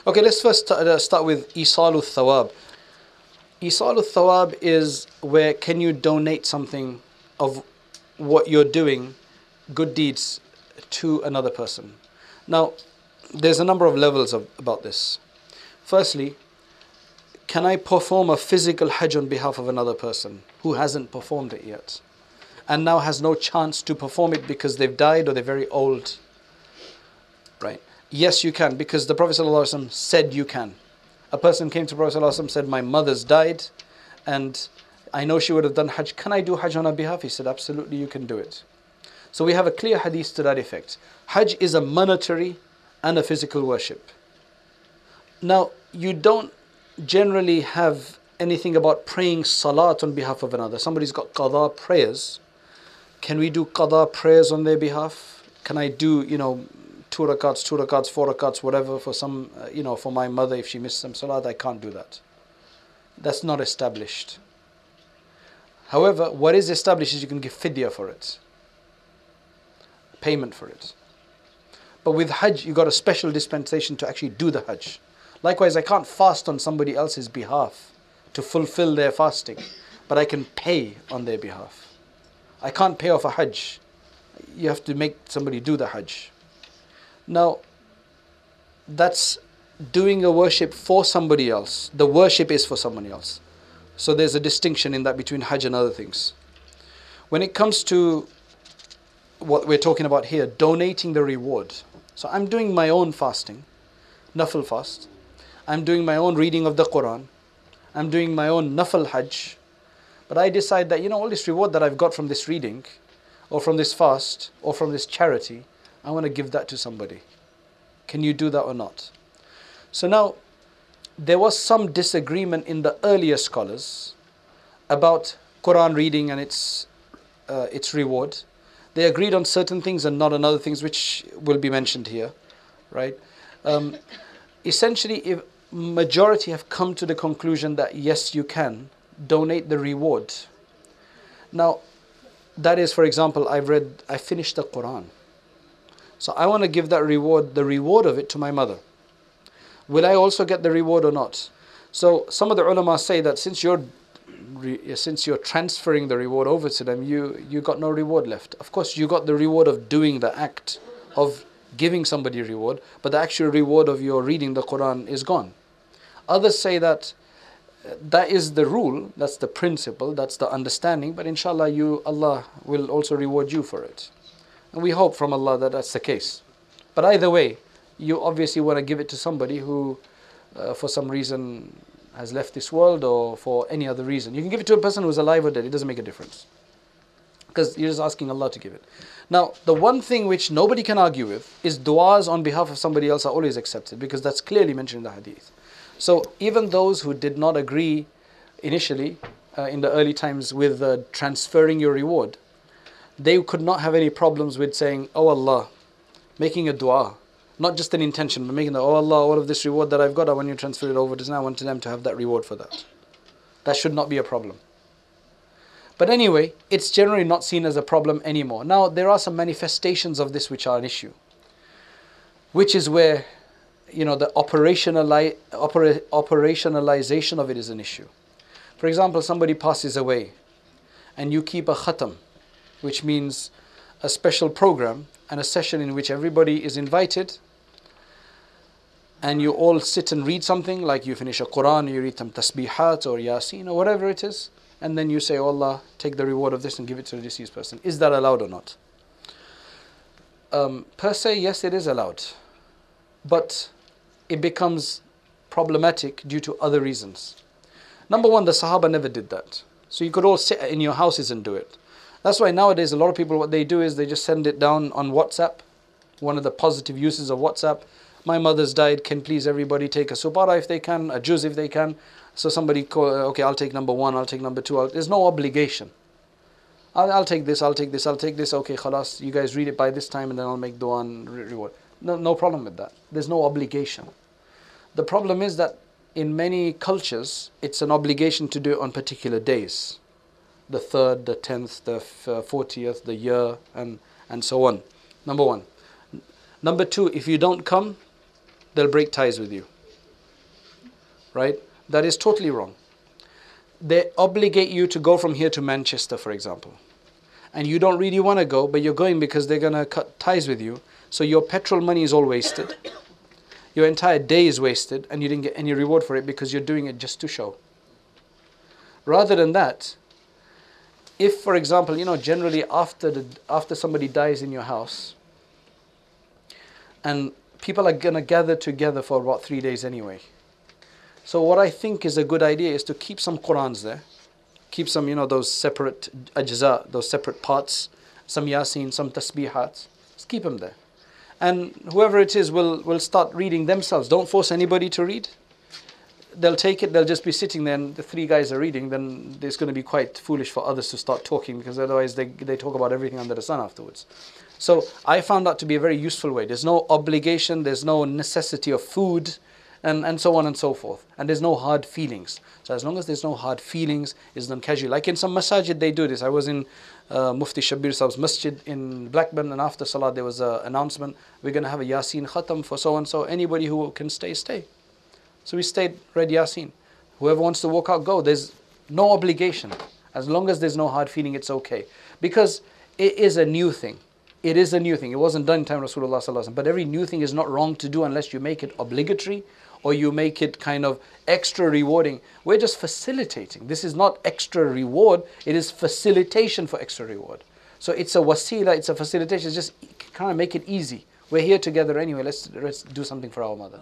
Okay, let's first start with Isal al-Thawab. Isal al-Thawab is where can you donate something of what you're doing, good deeds, to another person. Now, there's a number of levels about this. Firstly, can I perform a physical Hajj on behalf of another person who hasn't performed it yet and now has no chance to perform it because they've died or they're very old? Right? Yes, you can, because the Prophet ﷺ said you can. A person came to the Prophet ﷺ and said, my mother's died and I know she would have done Hajj. Can I do Hajj on her behalf? He said, absolutely, you can do it. So we have a clear hadith to that effect. Hajj is a monetary and a physical worship. Now, you don't generally have anything about praying salat on behalf of another. Somebody's got qada prayers. Can we do qada prayers on their behalf? Can I do, 2 rakats, 4 rakats, whatever for some, for my mother if she missed some salat? I can't do that. That's not established. However, what is established is you can give fidya for it. Payment for it. But with Hajj, you got a special dispensation to actually do the Hajj. Likewise, I can't fast on somebody else's behalf to fulfill their fasting, but I can pay on their behalf. I can't pay off a Hajj. You have to make somebody do the Hajj. Now, that's doing a worship for somebody else. The worship is for somebody else. So there's a distinction in that between Hajj and other things. When it comes to what we're talking about here, donating the reward. So I'm doing my own fasting, nafil fast. I'm doing my own reading of the Quran. I'm doing my own nafil Hajj. But I decide that, all this reward that I've got from this reading, or from this fast, or from this charity, I want to give that to somebody. Can you do that or not? So now, there was some disagreement in the earlier scholars about Quran reading and its reward. They agreed on certain things and not on other things, which will be mentioned here, right? Essentially, if majority have come to the conclusion that yes, you can donate the reward. Now, that is, for example, I finished the Quran. So I want to give that reward, the reward of it, to my mother. Will I also get the reward or not? So some of the ulama say that since you're transferring the reward over to them, you got no reward left. Of course, you got the reward of doing the act of giving somebody a reward, but the actual reward of your reading the Quran is gone. Others say that that is the rule, that's the principle, that's the understanding, but inshallah Allah will also reward you for it. And we hope from Allah that that's the case. But either way, you obviously want to give it to somebody who for some reason has left this world or for any other reason. You can give it to a person who's alive or dead, it doesn't make a difference. Because you're just asking Allah to give it. Now, the one thing which nobody can argue with is du'as on behalf of somebody else are always accepted, because that's clearly mentioned in the hadith. So even those who did not agree initially in the early times with transferring your reward, they could not have any problems with saying, oh Allah, making a dua. Not just an intention, but making the, oh Allah, all of this reward that I've got, I want you to transfer it over to now. I want them to have that reward for that. That should not be a problem. But anyway, it's generally not seen as a problem anymore. Now, there are some manifestations of this which are an issue. Which is where, the operationalization of it is an issue. For example, somebody passes away and you keep a khatam, which means a special program and a session in which everybody is invited, and you all sit and read something, like you finish a Quran, you read some tasbihat or yasin or whatever it is, and then you say, oh Allah, take the reward of this and give it to the deceased person. Is that allowed or not? Per se, yes, it is allowed. But it becomes problematic due to other reasons. Number one, the Sahaba never did that. So you could all sit in your houses and do it. That's why nowadays a lot of people, what they do is they just send it down on WhatsApp. One of the positive uses of WhatsApp. My mother's died, can please everybody take a subara if they can, a juz if they can. So somebody call, okay, I'll take number 1, I'll take number 2. There's no obligation. I'll take this, I'll take this, I'll take this. Okay, khalas, you guys read it by this time and then I'll make dua and reward. No problem with that. There's no obligation. The problem is that in many cultures, it's an obligation to do it on particular days. The 3rd, the 10th, the 40th, the year, and so on. Number one. Number two, if you don't come, they'll break ties with you. right? That is totally wrong. They obligate you to go from here to Manchester, for example. And you don't really want to go, but you're going because they're going to cut ties with you. So your petrol money is all wasted. Your entire day is wasted, and you didn't get any reward for it because you're doing it just to show. Rather than that, if, for example, generally after somebody dies in your house, and people are going to gather together for about 3 days anyway. So what I think is a good idea is to keep some Qurans there. Keep some, those separate ajza, those separate parts, some Yasin, some tasbihat. Just keep them there. And whoever it is will start reading themselves. Don't force anybody to read. They'll take it, they'll just be sitting there and the 3 guys are reading, then it's going to be quite foolish for others to start talking, because otherwise they talk about everything under the sun afterwards. So I found that to be a very useful way. There's no obligation, there's no necessity of food, and so on and so forth. And there's no hard feelings. So as long as there's no hard feelings, it's done casually. Like in some masajid they do this. I was in Mufti Shabir Sahib's masjid in Blackburn, and after Salah there was an announcement, we're going to have a Yasin Khatam for so and so. Anybody who can stay, stay. So we stayed, read Yasin. Whoever wants to walk out, go. There's no obligation. As long as there's no hard feeling, it's okay. Because it is a new thing. It is a new thing. It wasn't done in time of Rasulullah sallallahu alaihi wasallam. But every new thing is not wrong to do unless you make it obligatory or you make it kind of extra rewarding. We're just facilitating. This is not extra reward. It is facilitation for extra reward. So it's a wasila, it's a facilitation. It's just kind of make it easy. We're here together anyway. Let's do something for our mother.